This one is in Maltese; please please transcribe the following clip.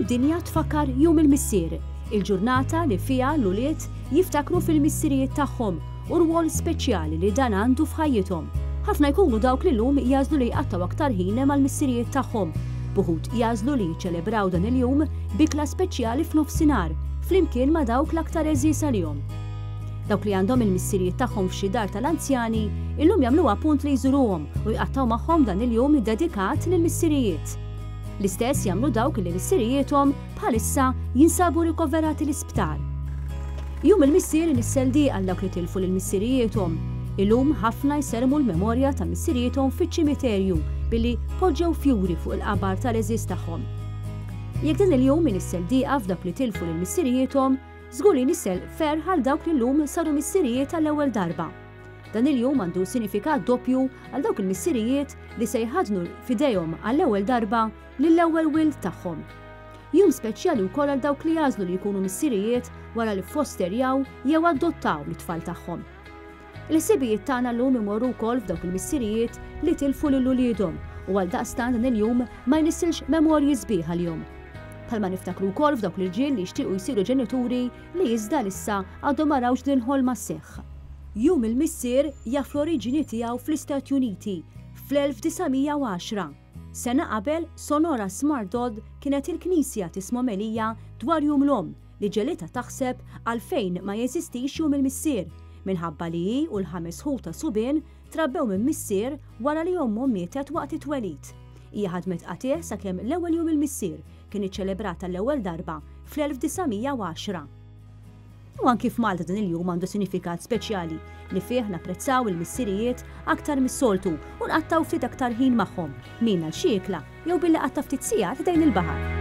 id-dinja tfakkar jum il-missier, il-ġurnata li fiha l-uliet jiftakru fil-missirijiet tagħhom u rwol speċjali li dan għandu f'ħajjithom. Ħafna jkunu dawk li llum jażlu li jqattaw aktar ħin mal-missirijiet tagħhom. Buħud jażlu li jiċċelebraw dan il-jum bikla speċjali f'nofsinhar, flimkien ma' dawk l-aktar eżies għalihom. Dawk li għandhom il-missirijiet tagħhom f'xi dar tal-anzjani, illum jagħmluha punt li jżuruhom u jqattaw magħhom dan il-jum iddedikat lill-missirijiet. L-istess jagħmlu dawk li missirijiethom bħalissa jinsabu rikoverati l-isptar. Jum il-missier nisseldi għal dawk li tilfu lill-missirijiethom. Illum ħafna jsermu l-memorja ta' missirijiethom fiċ-ċimiterju billi poġġew fjuri fuq il-qabar tal-eżies tagħhom. Jekk din il-jum nisseldiqa f'dak li tilfu lill-missirijiethom, żgur li nissel ferħ għal dawk li llum saru missirijiet għall-ewwel darba. Dan il-jum għandu sinifikat doppju għal dawk il-missirijiet li se jħadnu f'idejhom għall-ewwel darba lill-ewwel wild tagħhom. Jum speċjali wkoll għal dawk li jażlu li jkunu missirijiet wara li fosterjaw jew adottaw l-tfal tagħhom. Il-ħsibijiet tagħna llum imorru wkoll f'dawk il-missirijiet li tilfu lil uliedhom u għal daqstant dan il-jum ma jnissilx memorji sbieħ għal-jum. Bħalma niftakru wkoll f'dawk l-irġiel li jixtiequ jsiru ġenituri li iżda issa għadhom ma rawx din ħolma sseħħ. Jum il-missier jaf l-oriġini tiegħu fl-Istati Uniti fl-1910. Sena qabel Sonora Smart Dodd kienet il-Knisja tisma' Melija dwar jum l-om li ġelita taħseb għalfejn ma jeżistix jum il-missier minħabba li hi u l-5 ħuta subien trabbew minn missier wara li ommhom mietet waqt it-twelid. Hija ħadmet qatih sakemm l-ewwel jum il-missier kien iċċelebrata l-ewwel darba fl-1910. U anki f'Malta din il-jum għandu sinifikat speċjali li fih napprezzaw il-missirijiet aktar mis-soltu u nqattaw ftit aktar ħin magħhom, min għal xiekla jew billi qatta ftit sigħat dejn il-baħar.